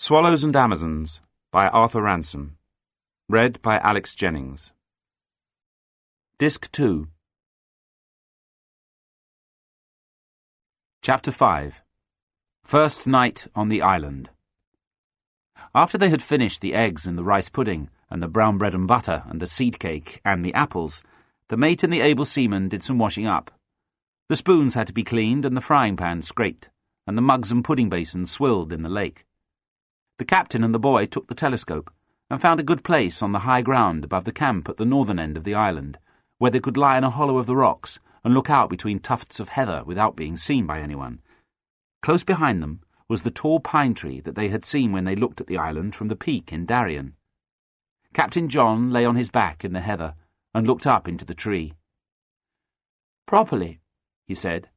Swallows and Amazons by Arthur Ransome. Read by Alex Jennings. Disc 2. Chapter 5. First Night on the Island. After they had finished the eggs and the rice pudding, and the brown bread and butter, and the seed cake, and the apples, the mate and the able seaman did some washing up. The spoons had to be cleaned and the frying pan scraped, and the mugs and pudding basins swilled in the lake. The captain and the boy took the telescope and found a good place on the high ground above the camp at the northern end of the island, where they could lie in a hollow of the rocks and look out between tufts of heather without being seen by anyone. Close behind them was the tall pine tree that they had seen when they looked at the island from the peak in Darien. Captain John lay on his back in the heather and looked up into the tree. "Properly," he said,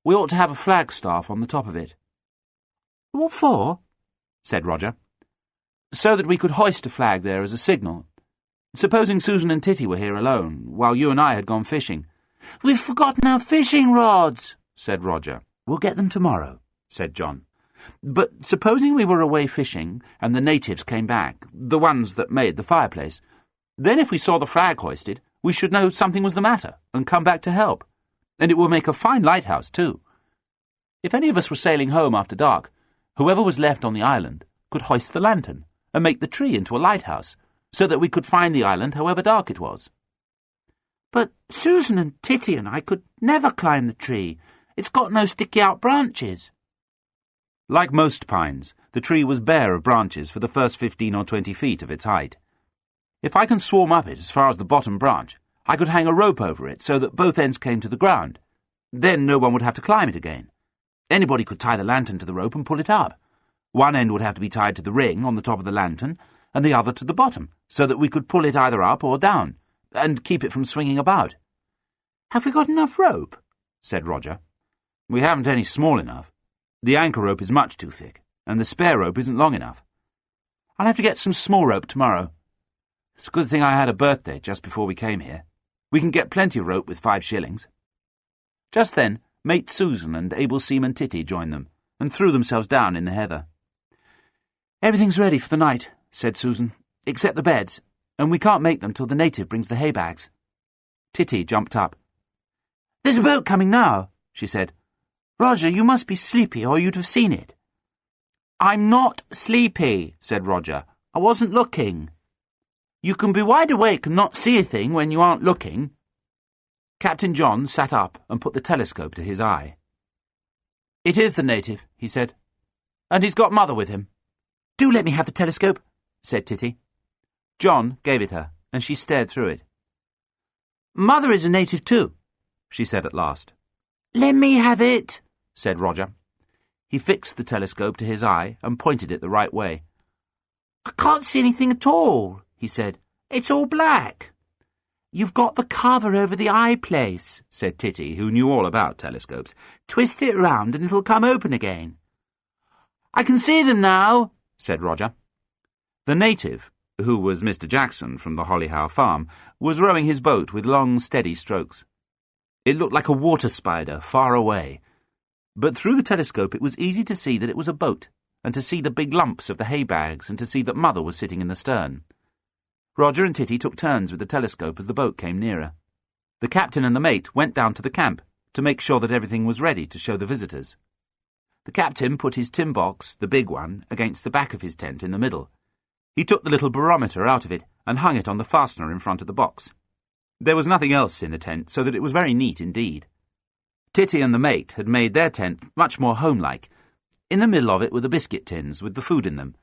"we ought to have a flagstaff on the top of it." "What for?" said Roger. "So that we could hoist a flag there as a signal. Supposing Susan and Titty were here alone, while you and I had gone fishing." "We've forgotten our fishing rods," said Roger. "We'll get them tomorrow," said John. "But supposing we were away fishing, and the natives came back, the ones that made the fireplace, then if we saw the flag hoisted, we should know something was the matter, and come back to help. And it will make a fine lighthouse, too. If any of us were sailing home after dark, whoever was left on the island could hoist the lantern and make the tree into a lighthouse, so that we could find the island however dark it was." "But Susan and Titty and I could never climb the tree. It's got no sticky-out branches." Like most pines, the tree was bare of branches for the first 15 or 20 feet of its height. "If I can swarm up it as far as the bottom branch, I could hang a rope over it so that both ends came to the ground. Then no one would have to climb it again. Anybody could tie the lantern to the rope and pull it up. One end would have to be tied to the ring on the top of the lantern, and the other to the bottom, so that we could pull it either up or down, and keep it from swinging about." "Have we got enough rope?" said Roger. "We haven't any small enough. The anchor rope is much too thick, and the spare rope isn't long enough. I'll have to get some small rope tomorrow. It's a good thing I had a birthday just before we came here. We can get plenty of rope with 5 shillings. Just then, Mate Susan and able seaman Titty joined them, and threw themselves down in the heather. "Everything's ready for the night," said Susan, "except the beds, and we can't make them till the native brings the hay bags." Titty jumped up. "There's a boat coming now," she said. "Roger, you must be sleepy, or you'd have seen it." "I'm not sleepy," said Roger. "I wasn't looking." "You can be wide awake and not see a thing when you aren't looking." Captain John sat up and put the telescope to his eye. "It is the native," he said, "and he's got Mother with him." "Do let me have the telescope," said Titty. John gave it her, and she stared through it. "Mother is a native too," she said at last. "Let me have it," said Roger. He fixed the telescope to his eye and pointed it the right way. "I can't see anything at all," he said. "It's all black." "You've got the cover over the eye place," said Titty, who knew all about telescopes. "Twist it round and it'll come open again." "I can see them now," said Roger. The native, who was Mr. Jackson from the Hollyhow farm, was rowing his boat with long, steady strokes. It looked like a water spider far away, but through the telescope it was easy to see that it was a boat, and to see the big lumps of the hay bags, and to see that Mother was sitting in the stern. Roger and Titty took turns with the telescope as the boat came nearer. The captain and the mate went down to the camp to make sure that everything was ready to show the visitors. The captain put his tin box, the big one, against the back of his tent in the middle. He took the little barometer out of it and hung it on the fastener in front of the box. There was nothing else in the tent, so that it was very neat indeed. Titty and the mate had made their tent much more homelike. In the middle of it were the biscuit tins with the food in them.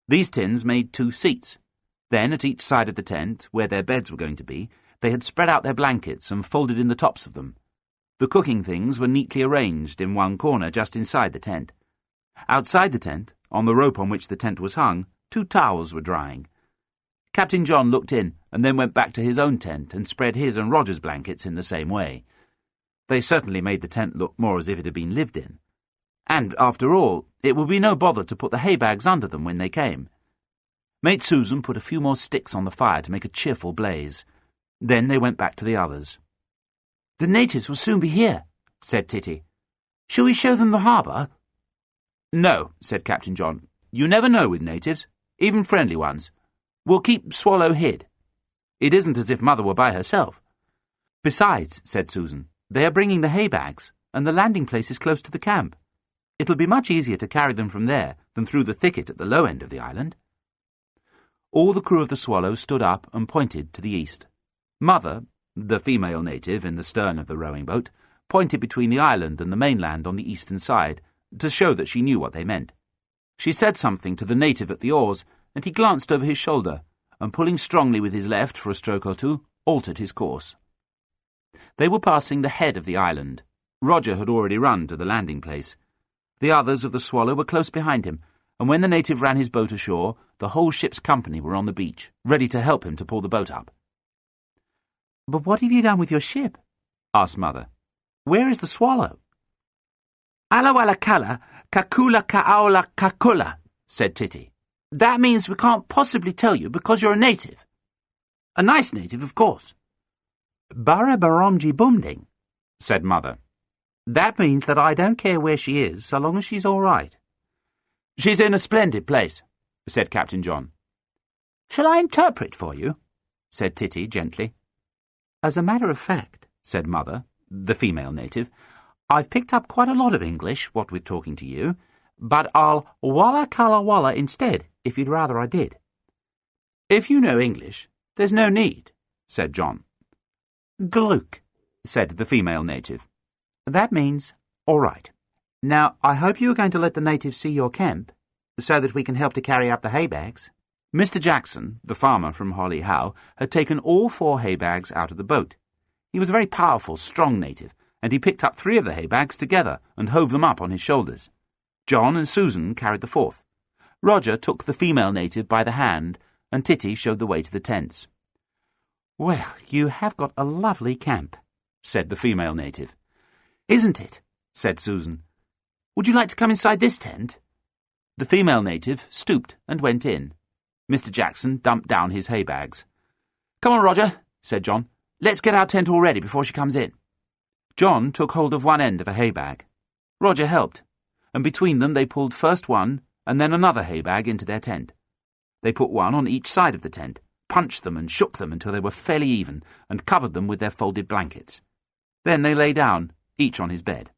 These tins made 2 seats. Then, at each side of the tent, where their beds were going to be, they had spread out their blankets and folded in the tops of them. The cooking things were neatly arranged in one corner just inside the tent. Outside the tent, on the rope on which the tent was hung, 2 towels were drying. Captain John looked in and then went back to his own tent and spread his and Roger's blankets in the same way. They certainly made the tent look more as if it had been lived in. And, after all, it would be no bother to put the hay bags under them when they came. Mate Susan put a few more sticks on the fire to make a cheerful blaze. Then they went back to the others. "The natives will soon be here," said Titty. "Shall we show them the harbour?" "No," said Captain John. You never know with natives, even friendly ones. We'll keep Swallow hid. It isn't as if Mother were by herself. Besides, said Susan, they are bringing the hay bags, and the landing place is close to the camp. It'll be much easier to carry them from there than through the thicket at the low end of the island. All the crew of the Swallow stood up and pointed to the east. Mother, the female native in the stern of the rowing boat, pointed between the island and the mainland on the eastern side to show that she knew what they meant. She said something to the native at the oars, and he glanced over his shoulder, and pulling strongly with his left for a stroke or two, altered his course. They were passing the head of the island. Roger had already run to the landing place. The others of the Swallow were close behind him, and when the native ran his boat ashore, the whole ship's company were on the beach, ready to help him to pull the boat up. "But what have you done with your ship?" asked Mother. "Where is the Swallow?" "Alawalakala, kakula kaaola kakula," said Titty. "That means we can't possibly tell you because you're a native. A nice native, of course." "Bara baromji bumding," said Mother. "That means that I don't care where she is so long as she's all right." "She's in a splendid place," said Captain John. "Shall I interpret for you?" said Titty gently. "As a matter of fact," said Mother, the female native, "I've picked up quite a lot of English, what with talking to you, but I'll walla kala walla instead, if you'd rather I did." "If you know English, there's no need," said John. "Glook," said the female native. "That means, all right. Now, I hope you are going to let the natives see your camp, so that we can help to carry up the hay bags." Mr. Jackson, the farmer from Holly Howe, had taken all 4 hay bags out of the boat. He was a very powerful, strong native, and he picked up 3 of the hay bags together and hove them up on his shoulders. John and Susan carried the 4th. Roger took the female native by the hand, and Titty showed the way to the tents. "Well, you have got a lovely camp," said the female native. "Isn't it?" said Susan. "Would you like to come inside this tent?" The female native stooped and went in. Mr. Jackson dumped down his hay bags. "Come on, Roger," said John. "Let's get our tent all ready before she comes in." John took hold of one end of a hay bag. Roger helped, and between them they pulled first one and then another hay bag into their tent. They put one on each side of the tent, punched them and shook them until they were fairly even, and covered them with their folded blankets. Then they lay down, each on his bed.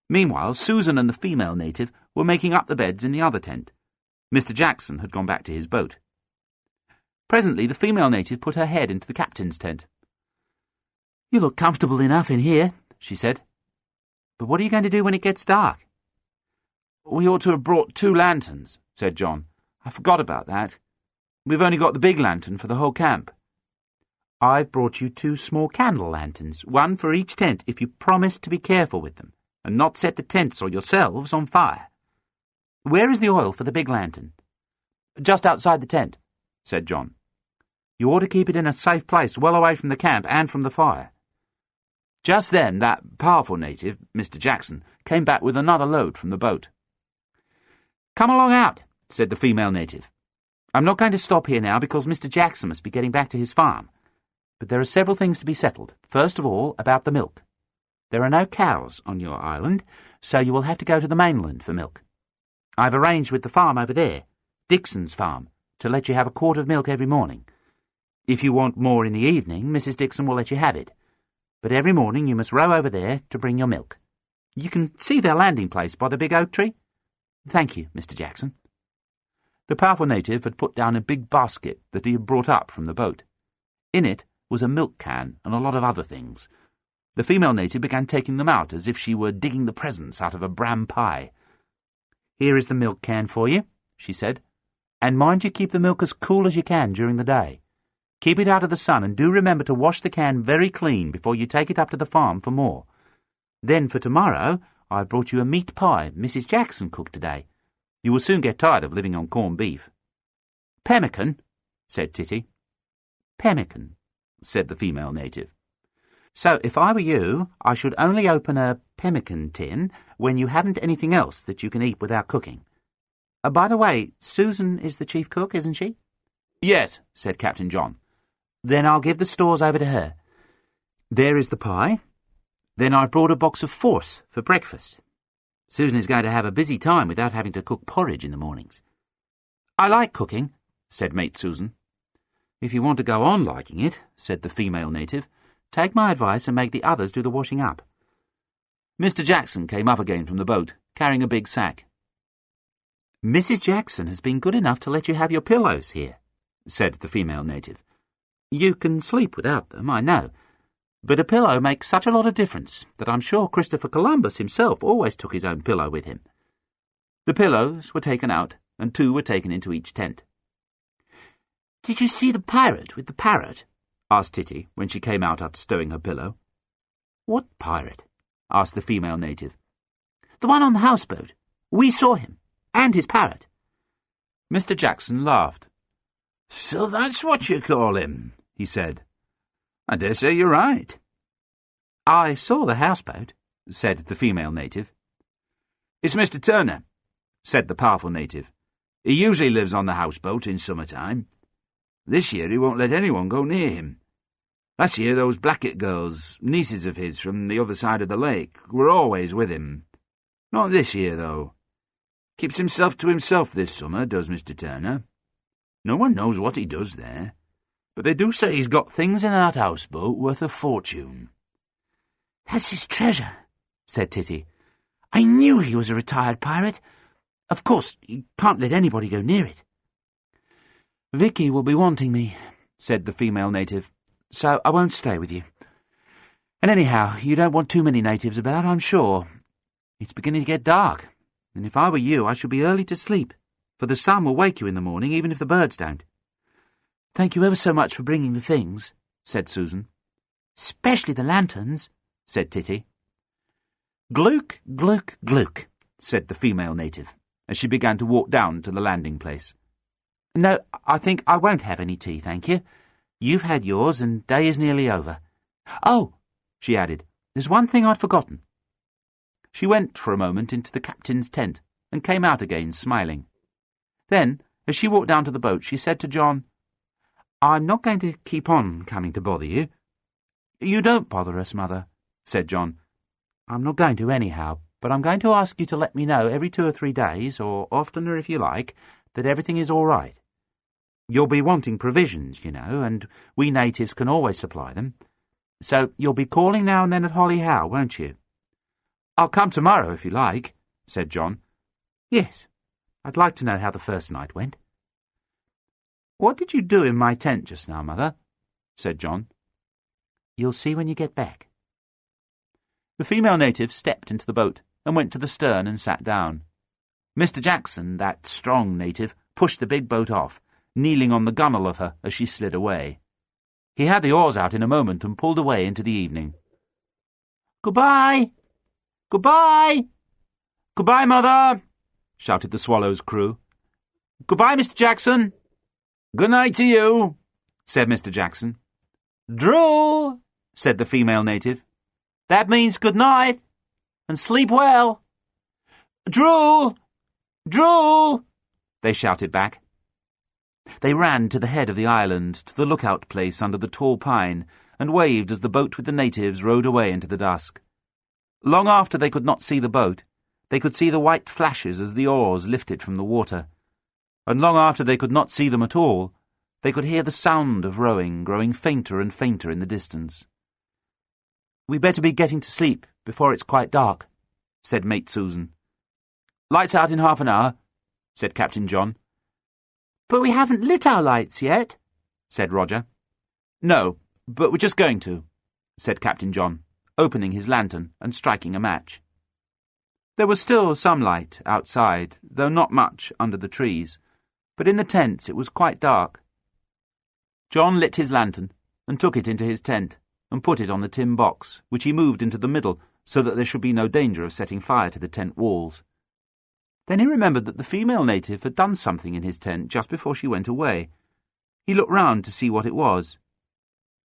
Meanwhile, Susan and the female native were making up the beds in the other tent. Mr. Jackson had gone back to his boat. Presently the female native put her head into the captain's tent. "You look comfortable enough in here," she said. "But what are you going to do when it gets dark?" "We ought to have brought 2 lanterns," said John. "I forgot about that. We've only got the big lantern for the whole camp." "I've brought you 2 small candle lanterns, one for each tent, if you promise to be careful with them, and not set the tents or yourselves on fire. Where is the oil for the big lantern?" "Just outside the tent," said John. "You ought to keep it in a safe place, well away from the camp and from the fire." Just then that powerful native, Mr. Jackson, came back with another load from the boat. "Come along out," said the female native. "I'm not going to stop here now because Mr. Jackson must be getting back to his farm. But there are several things to be settled. First of all, about the milk. There are no cows on your island, so you will have to go to the mainland for milk. I've arranged with the farm over there, Dixon's farm, to let you have a quart of milk every morning. If you want more in the evening, Mrs. Dixon will let you have it. But every morning you must row over there to bring your milk. You can see their landing place by the big oak tree. Thank you, Mr. Jackson." The powerful native had put down a big basket that he had brought up from the boat. In it was a milk can and a lot of other things. The female native began taking them out as if she were digging the presents out of a bran pie. "Here is the milk can for you," she said. "And mind you keep the milk as cool as you can during the day. Keep it out of the sun, and do remember to wash the can very clean before you take it up to the farm for more. Then for tomorrow, I've brought you a meat pie Mrs. Jackson cooked today. You will soon get tired of living on corned beef." "Pemmican," said Titty. "Pemmican," said the female native. "So if I were you, I should only open a pemmican tin when you haven't anything else that you can eat without cooking. By the way, Susan is the chief cook, isn't she?" "Yes," said Captain John. "Then I'll give the stores over to her. There is the pie. Then I've brought a box of force for breakfast. Susan is going to have a busy time without having to cook porridge in the mornings. I like cooking, said Mate Susan. If you want to go on liking it, said the female native, take my advice and make the others do the washing up. Mr. Jackson came up again from the boat, carrying a big sack. Mrs. Jackson has been good enough to let you have your pillows here, said the female native. You can sleep without them, I know, but a pillow makes such a lot of difference that I'm sure Christopher Columbus himself always took his own pillow with him. The pillows were taken out, and 2 were taken into each tent. Did you see the pirate with the parrot? Asked Titty when she came out after stowing her pillow. What pirate? Asked the female native. The one on the houseboat. We saw him, and his parrot. Mr. Jackson laughed. So that's what you call him, he said. I dare say you're right. I saw the houseboat, said the female native. It's Mr. Turner, said the powerful native. He usually lives on the houseboat in summertime. This year he won't let anyone go near him. Last year those Blackett girls, nieces of his from the other side of the lake, were always with him. Not this year, though. Keeps himself to himself this summer, does Mr. Turner. No one knows what he does there, but they do say he's got things in that houseboat worth a fortune. That's his treasure, said Titty. I knew he was a retired pirate. Of course, you can't let anybody go near it. Vicky will be wanting me, said the female native, so I won't stay with you. And anyhow, you don't want too many natives about, I'm sure. It's beginning to get dark, and if I were you, I should be early to sleep, for the sun will wake you in the morning, even if the birds don't. Thank you ever so much for bringing the things, said Susan. Especially the lanterns, said Titty. Glook, glook, glook, said the female native, as she began to walk down to the landing place. No, I think I won't have any tea, thank you. You've had yours, and day is nearly over. Oh, she added, there's one thing I'd forgotten. She went for a moment into the captain's tent, and came out again, smiling. Then, as she walked down to the boat, she said to John, I'm not going to keep on coming to bother you. You don't bother us, Mother, said John. I'm not going to anyhow, but I'm going to ask you to let me know every 2 or 3 days, or oftener if you like, that everything is all right. You'll be wanting provisions, you know, and we natives can always supply them. So you'll be calling now and then at Holly Howe, won't you? I'll come tomorrow if you like, said John. Yes, I'd like to know how the first night went. What did you do in my tent just now, Mother? Said John. You'll see when you get back. The female native stepped into the boat and went to the stern and sat down. Mr. Jackson, that strong native, pushed the big boat off, kneeling on the gunwale of her as she slid away. He had the oars out in a moment and pulled away into the evening. Goodbye! Goodbye! Goodbye, Mother! Shouted the Swallow's crew. Goodbye, Mr. Jackson! Good night to you, said Mr. Jackson. Drool, said the female native. That means good night, and sleep well. Drool! Drool! They shouted back. They ran to the head of the island, to the lookout place under the tall pine, and waved as the boat with the natives rowed away into the dusk. Long after they could not see the boat, they could see the white flashes as the oars lifted from the water, and long after they could not see them at all, they could hear the sound of rowing growing fainter and fainter in the distance. We'd better be getting to sleep before it's quite dark, said Mate Susan. Lights out in half an hour, said Captain John. But we haven't lit our lights yet, said Roger. No, but we're just going to, said Captain John, opening his lantern and striking a match. There was still some light outside, though not much under the trees, but in the tents it was quite dark. John lit his lantern and took it into his tent and put it on the tin box, which he moved into the middle so that there should be no danger of setting fire to the tent walls. Then he remembered that the female native had done something in his tent just before she went away. He looked round to see what it was.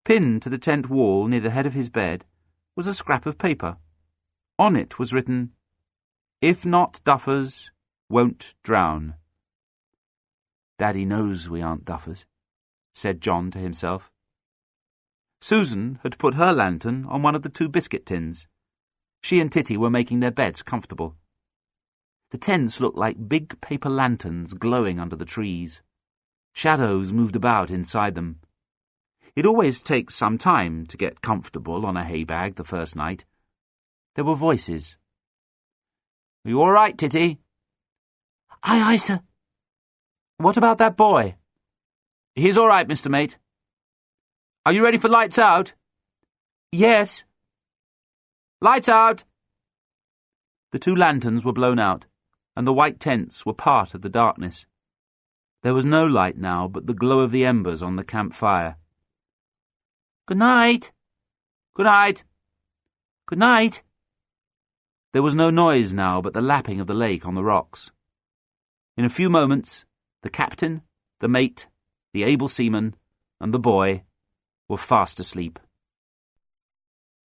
Pinned to the tent wall near the head of his bed was a scrap of paper. On it was written, "If not duffers, won't drown." Daddy knows we aren't duffers, said John to himself. Susan had put her lantern on one of the 2 biscuit tins. She and Titty were making their beds comfortable. The tents looked like big paper lanterns glowing under the trees. Shadows moved about inside them. It always takes some time to get comfortable on a hay bag the first night. There were voices. "Are you all right, Titty?" Aye, aye, sir. "What about that boy?" "He's all right, Mr. Mate." "Are you ready for lights out?" Yes. "Lights out!" The 2 lanterns were blown out, and the white tents were part of the darkness. There was no light now but the glow of the embers on the campfire. Good night. "Good night." Good night. There was no noise now but the lapping of the lake on the rocks. In a few moments, the captain, the mate, the able seaman, and the boy were fast asleep.